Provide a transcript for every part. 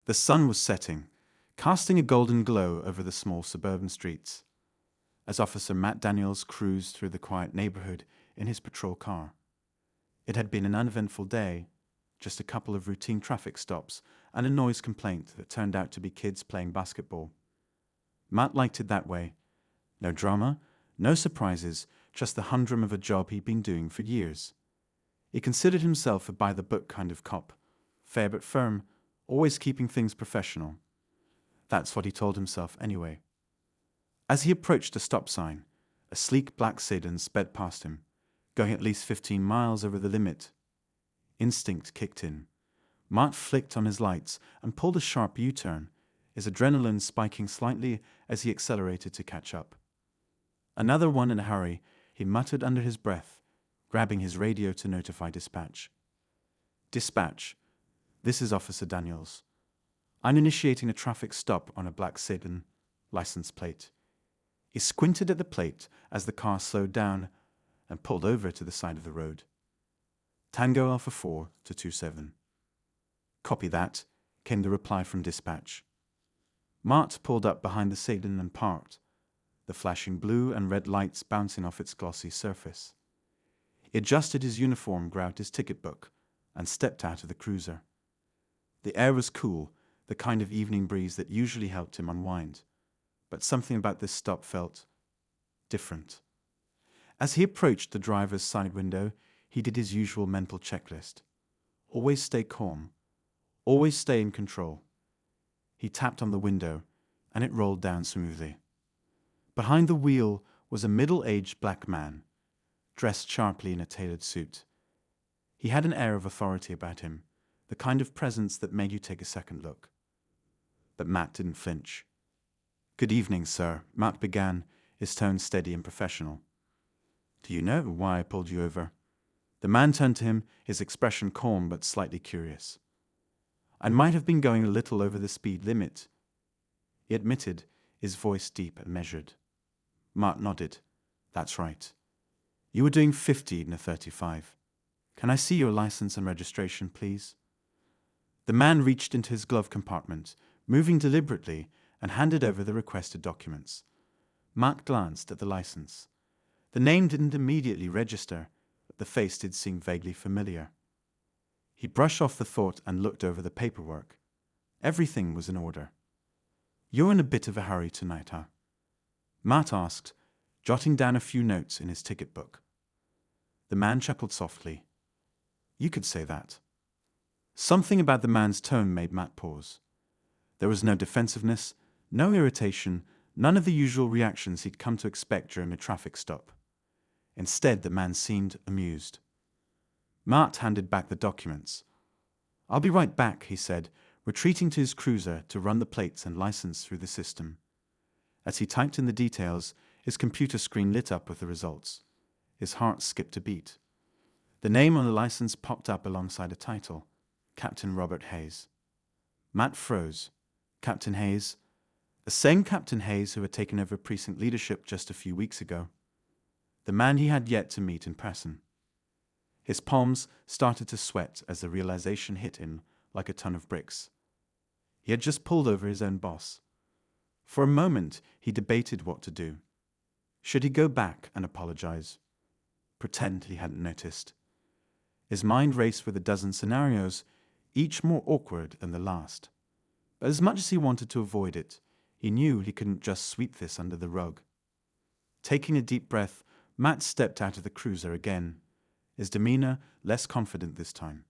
The sun was setting, casting a golden glow over the small suburban streets, as Officer Matt Daniels cruised through the quiet neighborhood in his patrol car. It had been an uneventful day, just a couple of routine traffic stops and a noise complaint that turned out to be kids playing basketball. Matt liked it that way. No drama, no surprises, just the humdrum of a job he'd been doing for years. He considered himself a by-the-book kind of cop, fair but firm, always keeping things professional. That's what he told himself anyway. As he approached a stop sign, a sleek black sedan sped past him, going at least 15 miles over the limit. Instinct kicked in. Matt flicked on his lights and pulled a sharp U-turn, his adrenaline spiking slightly as he accelerated to catch up. Another one in a hurry, he muttered under his breath, grabbing his radio to notify dispatch. Dispatch, this is Officer Daniels. I'm initiating a traffic stop on a black sedan, license plate. He squinted at the plate as the car slowed down and pulled over to the side of the road. Tango Alpha 4 to 27. Copy that, came the reply from dispatch. Mart pulled up behind the sedan and parked, the flashing blue and red lights bouncing off its glossy surface. He adjusted his uniform, grabbed his ticket book, and stepped out of the cruiser. The air was cool, the kind of evening breeze that usually helped him unwind, but something about this stop felt different. As he approached the driver's side window, he did his usual mental checklist. Always stay calm. Always stay in control. He tapped on the window, and it rolled down smoothly. Behind the wheel was a middle-aged black man, dressed sharply in a tailored suit. He had an air of authority about him, the kind of presence that made you take a second look. But Matt didn't flinch. "Good evening, sir," Matt began, his tone steady and professional. "Do you know why I pulled you over?" The man turned to him, his expression calm but slightly curious. "I might have been going a little over the speed limit," he admitted, his voice deep and measured. Matt nodded. "That's right. You were doing 50 in a 35. Can I see your license and registration, please?" The man reached into his glove compartment, moving deliberately, and handed over the requested documents. Matt glanced at the license. The name didn't immediately register, but the face did seem vaguely familiar. He brushed off the thought and looked over the paperwork. Everything was in order. "You're in a bit of a hurry tonight, huh?" Matt asked, jotting down a few notes in his ticket book. The man chuckled softly. "You could say that." Something about the man's tone made Matt pause. There was no defensiveness, no irritation, none of the usual reactions he'd come to expect during a traffic stop. Instead, the man seemed amused. Matt handed back the documents. "I'll be right back," he said, retreating to his cruiser to run the plates and license through the system. As he typed in the details, his computer screen lit up with the results. His heart skipped a beat. The name on the license popped up alongside a title, Captain Robert Hayes. Matt froze. Captain Hayes? The same Captain Hayes who had taken over precinct leadership just a few weeks ago. The man he had yet to meet in person. His palms started to sweat as the realization hit him like a ton of bricks. He had just pulled over his own boss. For a moment, he debated what to do. Should he go back and apologize? Pretend he hadn't noticed? His mind raced with a dozen scenarios, each more awkward than the last. But as much as he wanted to avoid it, he knew he couldn't just sweep this under the rug. Taking a deep breath, Matt stepped out of the cruiser again, his demeanor less confident this time.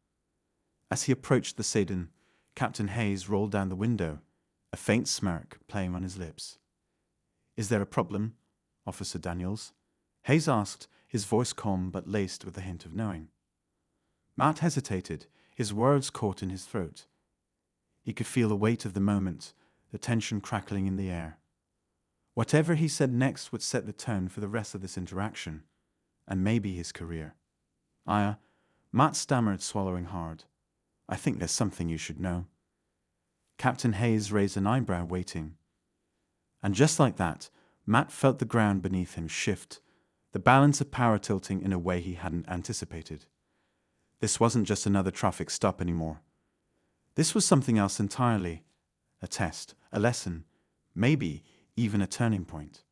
As he approached the sedan, Captain Hayes rolled down the window, a faint smirk playing on his lips. "Is there a problem, Officer Daniels?" Hayes asked, his voice calm but laced with a hint of knowing. Matt hesitated, his words caught in his throat. He could feel the weight of the moment, the tension crackling in the air. Whatever he said next would set the tone for the rest of this interaction, and maybe his career. Matt stammered, swallowing hard. "I think there's something you should know." Captain Hayes raised an eyebrow, waiting. And just like that, Matt felt the ground beneath him shift, the balance of power tilting in a way he hadn't anticipated. This wasn't just another traffic stop anymore. This was something else entirely, a test, a lesson, maybe even a turning point.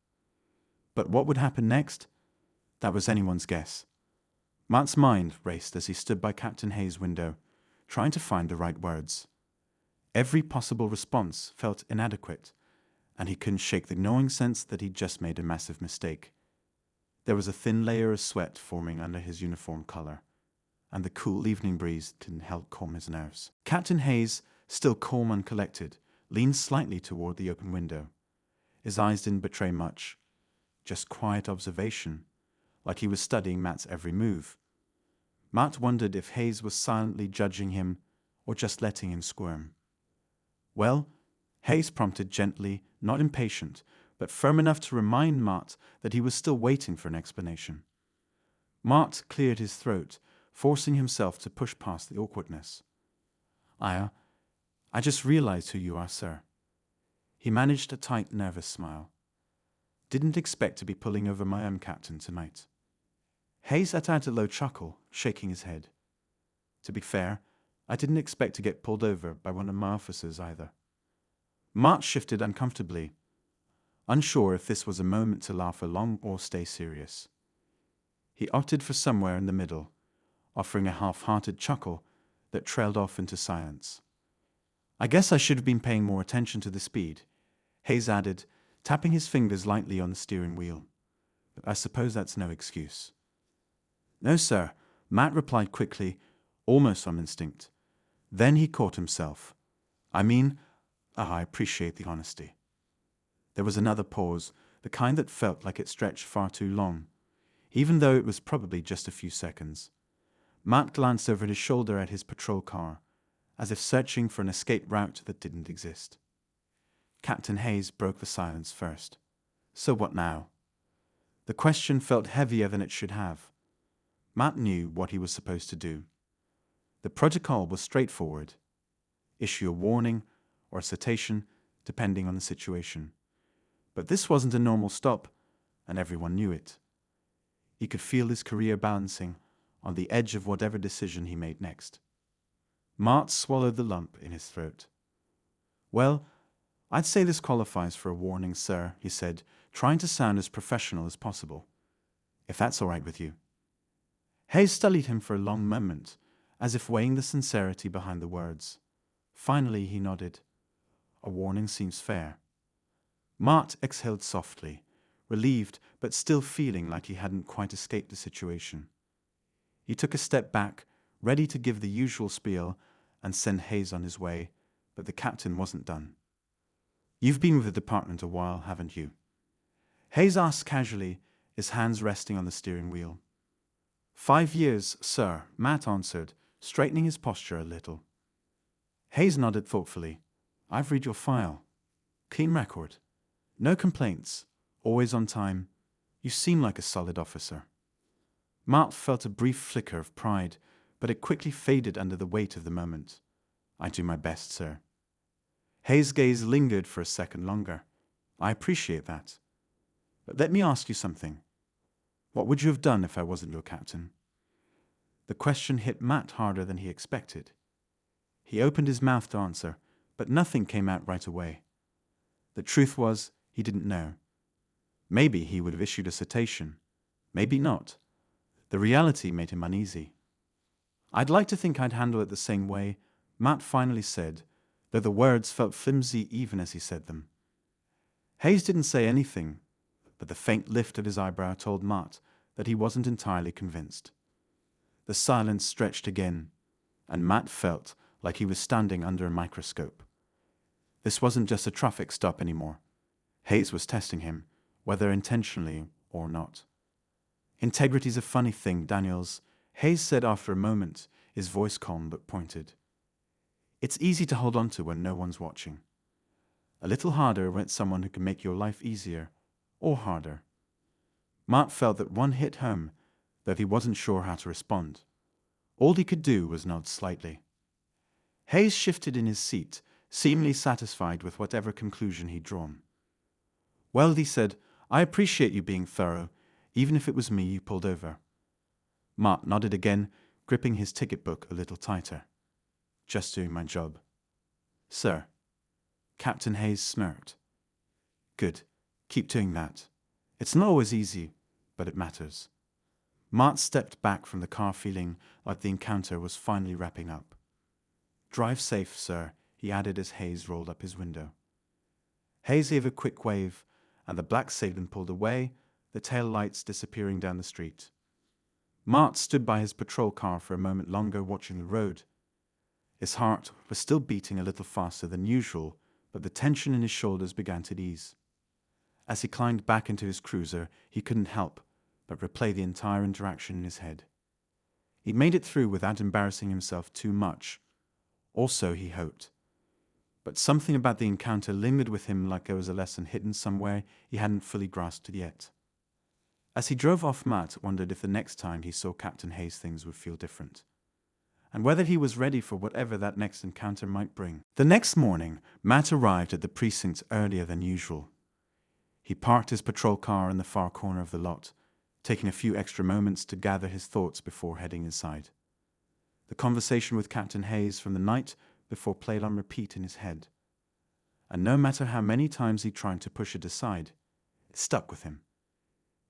But what would happen next? That was anyone's guess. Matt's mind raced as he stood by Captain Hayes' window, trying to find the right words. Every possible response felt inadequate, and he couldn't shake the gnawing sense that he'd just made a massive mistake. There was a thin layer of sweat forming under his uniform collar, and the cool evening breeze didn't help calm his nerves. Captain Hayes, still calm and collected, leaned slightly toward the open window. His eyes didn't betray much, just quiet observation, like he was studying Matt's every move. Matt wondered if Hayes was silently judging him or just letting him squirm. Well, Hayes prompted gently, not impatient, but firm enough to remind Matt that he was still waiting for an explanation. Matt cleared his throat, forcing himself to push past the awkwardness. I just realized who you are, sir. He managed a tight, nervous smile. Didn't expect to be pulling over my own captain tonight. Hayes let out a low chuckle, shaking his head. To be fair, I didn't expect to get pulled over by one of my officers either. Matt shifted uncomfortably, unsure if this was a moment to laugh along or stay serious. He opted for somewhere in the middle, offering a half-hearted chuckle that trailed off into silence. I guess I should have been paying more attention to the speed, Hayes added, tapping his fingers lightly on the steering wheel. But I suppose that's no excuse. No, sir, Matt replied quickly, almost on instinct. Then he caught himself. I appreciate the honesty. There was another pause, the kind that felt like it stretched far too long, even though it was probably just a few seconds. Matt glanced over his shoulder at his patrol car, as if searching for an escape route that didn't exist. Captain Hayes broke the silence first. So what now? The question felt heavier than it should have. Matt knew what he was supposed to do. The protocol was straightforward. Issue a warning or a citation, depending on the situation. But this wasn't a normal stop, and everyone knew it. He could feel his career balancing on the edge of whatever decision he made next. Matt swallowed the lump in his throat. Well, I'd say this qualifies for a warning, sir, he said, trying to sound as professional as possible. If that's all right with you. Hayes studied him for a long moment, as if weighing the sincerity behind the words. Finally, he nodded. A warning seems fair. Matt exhaled softly, relieved but still feeling like he hadn't quite escaped the situation. He took a step back, ready to give the usual spiel and send Hayes on his way, but the captain wasn't done. You've been with the department a while, haven't you? Hayes asked casually, his hands resting on the steering wheel. 5 years, sir, Matt answered, straightening his posture a little. Hayes nodded thoughtfully. I've read your file. Clean record. No complaints. Always on time. You seem like a solid officer. Matt felt a brief flicker of pride, but it quickly faded under the weight of the moment. I do my best, sir. Hayes' gaze lingered for a second longer. I appreciate that. But let me ask you something. What would you have done if I wasn't your captain? The question hit Matt harder than he expected. He opened his mouth to answer, but nothing came out right away. The truth was, he didn't know. Maybe he would have issued a citation. Maybe not. The reality made him uneasy. I'd like to think I'd handle it the same way, Matt finally said, though the words felt flimsy even as he said them. Hayes didn't say anything, but the faint lift of his eyebrow told Matt that he wasn't entirely convinced. The silence stretched again, and Matt felt like he was standing under a microscope. This wasn't just a traffic stop anymore. Hayes was testing him, whether intentionally or not. Integrity's a funny thing, Daniels, Hayes said after a moment, his voice calm but pointed. It's easy to hold on to when no one's watching. A little harder when it's someone who can make your life easier, or harder. Matt felt that one hit home, though he wasn't sure how to respond. All he could do was nod slightly. Hayes shifted in his seat, seemingly satisfied with whatever conclusion he'd drawn. Well, he said, I appreciate you being thorough, even if it was me you pulled over. Matt nodded again, gripping his ticket book a little tighter. Just doing my job. Sir. Captain Hayes smirked. Good. Keep doing that. It's not always easy, but it matters. Matt stepped back from the car feeling like the encounter was finally wrapping up. Drive safe, sir, he added as Hayes rolled up his window. Hayes gave a quick wave, and the black sedan pulled away, the tail lights disappearing down the street. Matt stood by his patrol car for a moment longer, watching the road. His heart was still beating a little faster than usual, but the tension in his shoulders began to ease. As he climbed back into his cruiser, he couldn't help but replay the entire interaction in his head. He made it through without embarrassing himself too much. Also, he hoped. But something about the encounter lingered with him like there was a lesson hidden somewhere he hadn't fully grasped yet. As he drove off, Matt wondered if the next time he saw Captain Hayes things would feel different, and whether he was ready for whatever that next encounter might bring. The next morning, Matt arrived at the precinct earlier than usual. He parked his patrol car in the far corner of the lot, taking a few extra moments to gather his thoughts before heading inside. The conversation with Captain Hayes from the night before played on repeat in his head, and no matter how many times he tried to push it aside, it stuck with him.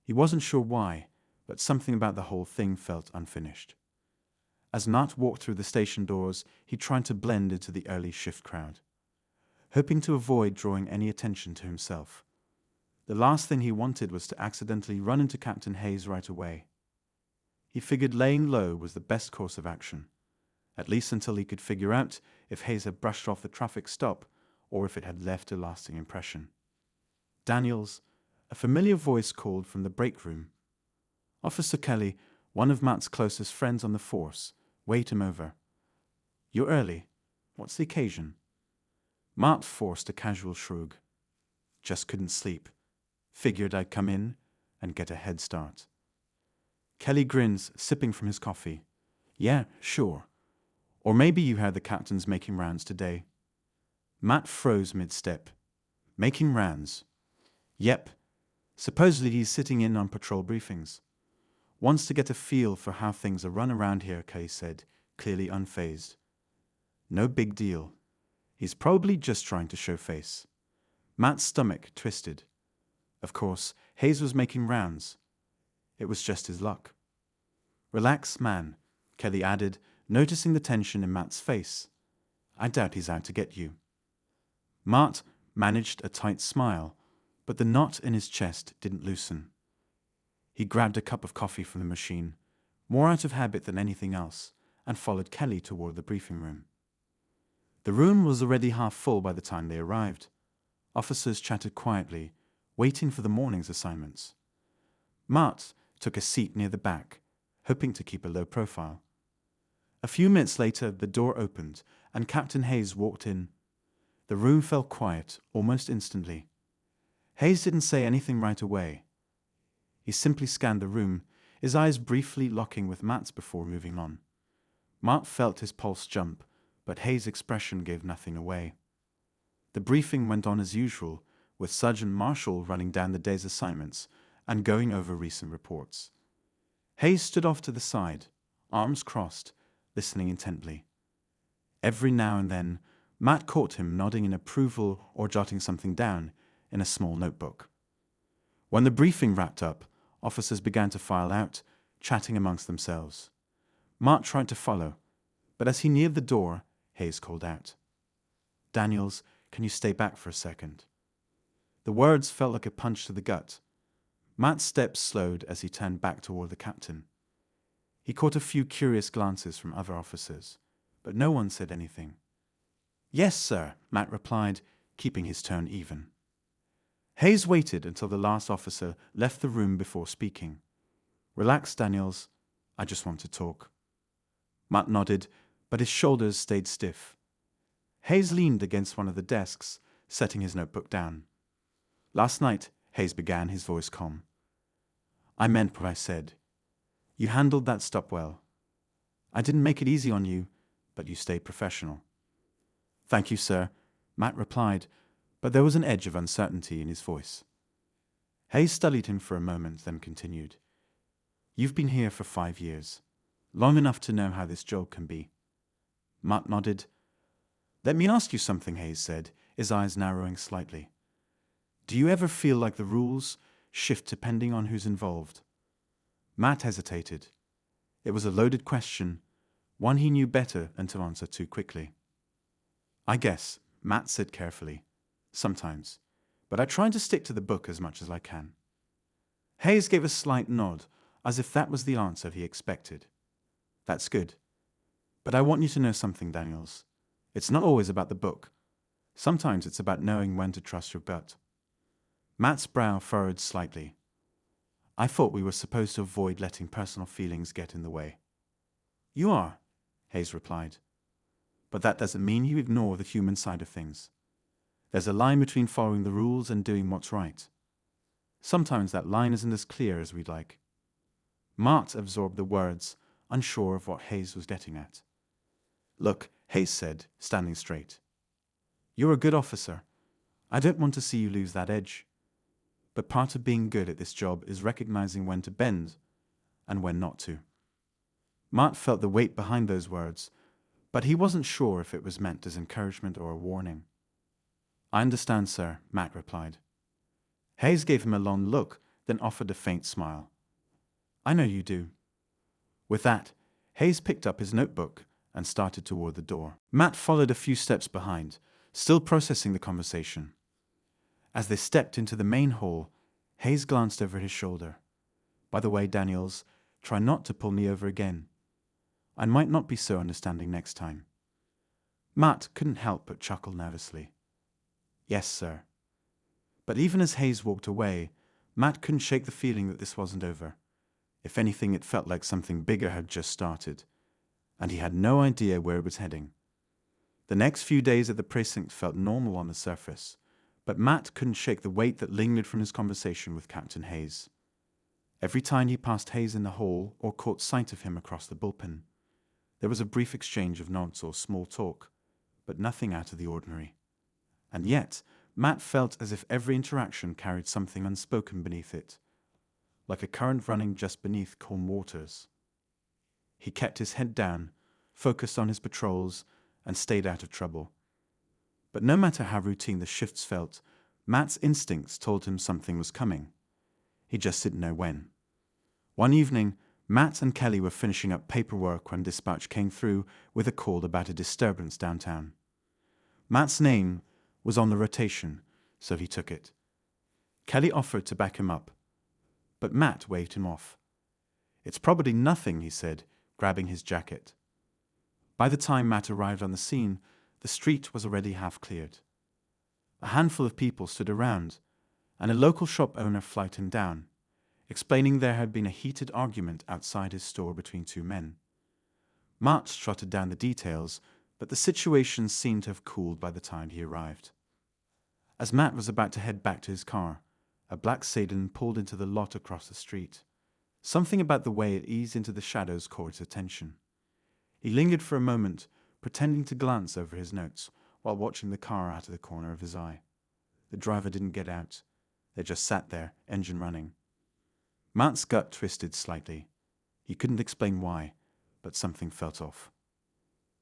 He wasn't sure why, but something about the whole thing felt unfinished. As Matt walked through the station doors, he tried to blend into the early shift crowd, hoping to avoid drawing any attention to himself. The last thing he wanted was to accidentally run into Captain Hayes right away. He figured laying low was the best course of action, at least until he could figure out if Hayes had brushed off the traffic stop or if it had left a lasting impression. Daniels, a familiar voice called from the break room. Officer Kelly, one of Matt's closest friends on the force, waved him over. You're early. What's the occasion? Matt forced a casual shrug. Just couldn't sleep. Figured I'd come in and get a head start. Kelly grins, sipping from his coffee. Yeah, sure. Or maybe you heard the captain's making rounds today. Matt froze mid-step. Making rounds? Yep. Supposedly he's sitting in on patrol briefings. Wants to get a feel for how things are run around here, Kelly said, clearly unfazed. No big deal. He's probably just trying to show face. Matt's stomach twisted. Of course, Hayes was making rounds. It was just his luck. Relax, man, Kelly added, noticing the tension in Matt's face. I doubt he's out to get you. Matt managed a tight smile, but the knot in his chest didn't loosen. He grabbed a cup of coffee from the machine, more out of habit than anything else, and followed Kelly toward the briefing room. The room was already half full by the time they arrived. Officers chatted quietly, waiting for the morning's assignments. Matt took a seat near the back, hoping to keep a low profile. A few minutes later, the door opened, and Captain Hayes walked in. The room fell quiet almost instantly. Hayes didn't say anything right away. He simply scanned the room, his eyes briefly locking with Matt's before moving on. Matt felt his pulse jump, but Hayes' expression gave nothing away. The briefing went on as usual, with Sergeant Marshall running down the day's assignments and going over recent reports. Hayes stood off to the side, arms crossed, listening intently. Every now and then, Matt caught him nodding in approval or jotting something down in a small notebook. When the briefing wrapped up, officers began to file out, chatting amongst themselves. Matt tried to follow, but as he neared the door, Hayes called out, "Daniels, can you stay back for a second?" The words felt like a punch to the gut. Matt's steps slowed as he turned back toward the captain. He caught a few curious glances from other officers, but no one said anything. "Yes, sir," Matt replied, keeping his tone even. Hayes waited until the last officer left the room before speaking. "Relax, Daniels. I just want to talk." Matt nodded, but his shoulders stayed stiff. Hayes leaned against one of the desks, setting his notebook down. "Last night," Hayes began, his voice calm, "I meant what I said. You handled that stop well. I didn't make it easy on you, but you stayed professional." "Thank you, sir," Matt replied, but there was an edge of uncertainty in his voice. Hayes studied him for a moment, then continued. "You've been here for 5 years, long enough to know how this job can be." Matt nodded. "Let me ask you something," Hayes said, his eyes narrowing slightly. Do you ever feel like the rules shift depending on who's involved? Matt hesitated. It was a loaded question, one he knew better than to answer too quickly. I guess, Matt said carefully. Sometimes. But I try to stick to the book as much as I can. Hayes gave a slight nod, as if that was the answer he expected. That's good. But I want you to know something, Daniels. It's not always about the book. Sometimes it's about knowing when to trust your gut. Matt's brow furrowed slightly. I thought we were supposed to avoid letting personal feelings get in the way. You are, Hayes replied. But that doesn't mean you ignore the human side of things. There's a line between following the rules and doing what's right. Sometimes that line isn't as clear as we'd like. Matt absorbed the words, unsure of what Hayes was getting at. Look, Hayes said, standing straight. You're a good officer. I don't want to see you lose that edge. But part of being good at this job is recognizing when to bend and when not to. Matt felt the weight behind those words, but he wasn't sure if it was meant as encouragement or a warning. I understand, sir, Matt replied. Hayes gave him a long look, then offered a faint smile. I know you do. With that, Hayes picked up his notebook and started toward the door. Matt followed a few steps behind, still processing the conversation. As they stepped into the main hall, Hayes glanced over his shoulder. By the way, Daniels, try not to pull me over again. I might not be so understanding next time. Matt couldn't help but chuckle nervously. Yes, sir. But even as Hayes walked away, Matt couldn't shake the feeling that this wasn't over. If anything, it felt like something bigger had just started, and he had no idea where it was heading. The next few days at the precinct felt normal on the surface, but Matt couldn't shake the weight that lingered from his conversation with Captain Hayes. Every time he passed Hayes in the hall or caught sight of him across the bullpen, there was a brief exchange of nods or small talk, but nothing out of the ordinary. And yet, Matt felt as if every interaction carried something unspoken beneath it, like a current running just beneath calm waters. He kept his head down, focused on his patrols, and stayed out of trouble. But no matter how routine the shifts felt, Matt's instincts told him something was coming. He just didn't know when. One evening, Matt and Kelly were finishing up paperwork when dispatch came through with a call about a disturbance downtown. Matt's name was on the rotation, so he took it. Kelly offered to back him up, but Matt waved him off. It's probably nothing, he said, grabbing his jacket. By the time Matt arrived on the scene, the street was already half cleared. A handful of people stood around, and a local shop owner flagged him down, explaining there had been a heated argument outside his store between two men. Matt trotted down the details, but the situation seemed to have cooled by the time he arrived. As Matt was about to head back to his car, a black sedan pulled into the lot across the street. Something about the way it eased into the shadows caught his attention. He lingered for a moment, pretending to glance over his notes while watching the car out of the corner of his eye. The driver didn't get out. They just sat there, engine running. Matt's gut twisted slightly. He couldn't explain why, but something felt off.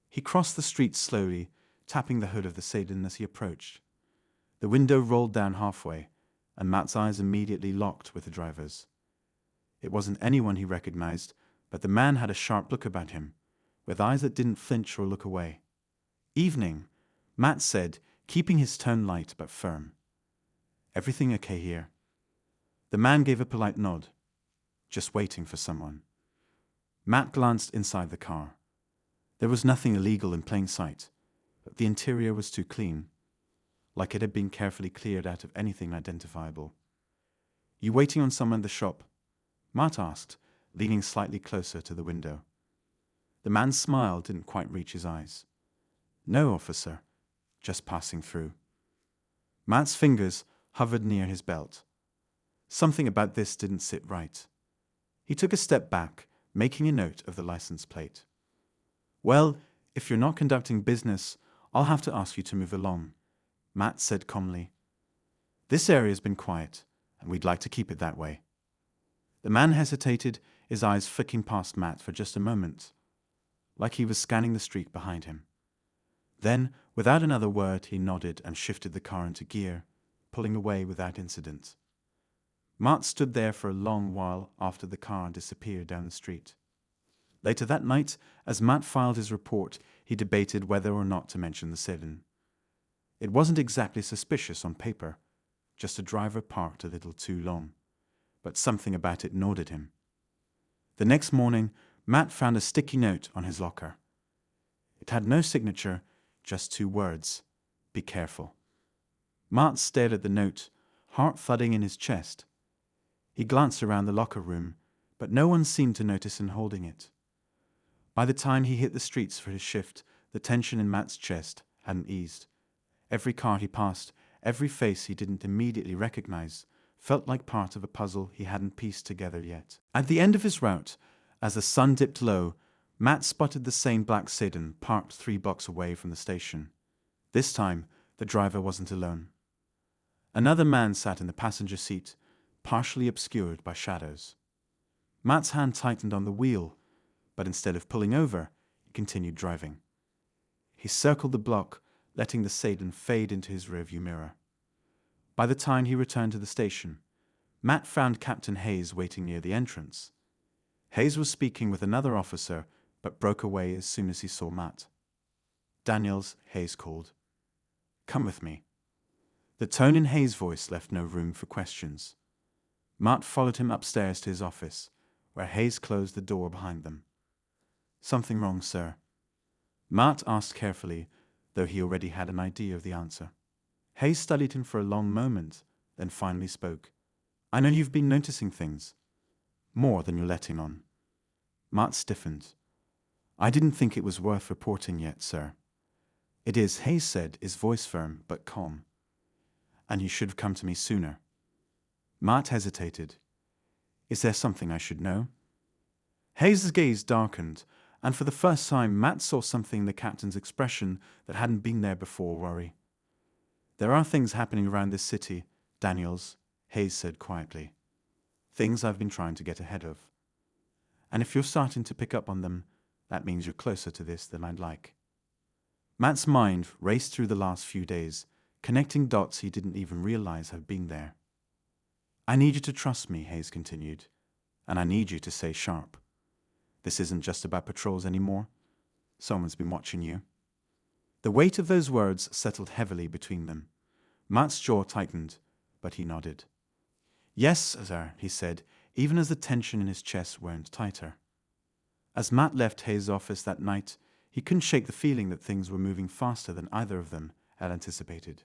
He crossed the street slowly, tapping the hood of the sedan as he approached. The window rolled down halfway, and Matt's eyes immediately locked with the driver's. It wasn't anyone he recognized, but the man had a sharp look about him, with eyes that didn't flinch or look away. Evening, Matt said, keeping his tone light but firm. Everything okay here? The man gave a polite nod. Just waiting for someone. Matt glanced inside the car. There was nothing illegal in plain sight, but the interior was too clean, like it had been carefully cleared out of anything identifiable. You waiting on someone in the shop? Matt asked, leaning slightly closer to the window. The man's smile didn't quite reach his eyes. No, officer. Just passing through. Matt's fingers hovered near his belt. Something about this didn't sit right. He took a step back, making a note of the license plate. Well, if you're not conducting business, I'll have to ask you to move along, Matt said calmly. This area's been quiet, and we'd like to keep it that way. The man hesitated, his eyes flicking past Matt for just a moment, like he was scanning the street behind him. Then, without another word, he nodded and shifted the car into gear, pulling away without incident. Matt stood there for a long while after the car disappeared down the street. Later that night, as Matt filed his report, he debated whether or not to mention the sedan. It wasn't exactly suspicious on paper, just a driver parked a little too long, but something about it gnawed at him. The next morning, Matt found a sticky note on his locker. It had no signature, just 2 words: "Be careful." Matt stared at the note, heart thudding in his chest. He glanced around the locker room, but no one seemed to notice him holding it. By the time he hit the streets for his shift, the tension in Matt's chest hadn't eased. Every car he passed, every face he didn't immediately recognize, felt like part of a puzzle he hadn't pieced together yet. At the end of his route, as the sun dipped low, Matt spotted the same black sedan parked 3 blocks away from the station. This time, the driver wasn't alone. Another man sat in the passenger seat, partially obscured by shadows. Matt's hand tightened on the wheel, but instead of pulling over, he continued driving. He circled the block, letting the sedan fade into his rearview mirror. By the time he returned to the station, Matt found Captain Hayes waiting near the entrance. Hayes was speaking with another officer, but broke away as soon as he saw Matt. "Daniels," Hayes called. "Come with me." The tone in Hayes' voice left no room for questions. Matt followed him upstairs to his office, where Hayes closed the door behind them. "Something wrong, sir?" Matt asked carefully, though he already had an idea of the answer. Hayes studied him for a long moment, then finally spoke. "I know you've been noticing things. More than you're letting on." Matt stiffened. "I didn't think it was worth reporting yet, sir." "It is," Hayes said, his voice firm but calm. "And you should have come to me sooner." Matt hesitated. "Is there something I should know?" Hayes' gaze darkened, and for the first time Matt saw something in the captain's expression that hadn't been there before: worry. "There are things happening around this city, Daniels," Hayes said quietly. "Things I've been trying to get ahead of. And if you're starting to pick up on them, that means you're closer to this than I'd like." Matt's mind raced through the last few days, connecting dots he didn't even realize had been there. "I need you to trust me," Hayes continued, "and I need you to stay sharp. This isn't just about patrols anymore. Someone's been watching you." The weight of those words settled heavily between them. Matt's jaw tightened, but he nodded. "Yes, sir," he said, even as the tension in his chest wound tighter. As Matt left Hayes' office that night, he couldn't shake the feeling that things were moving faster than either of them had anticipated.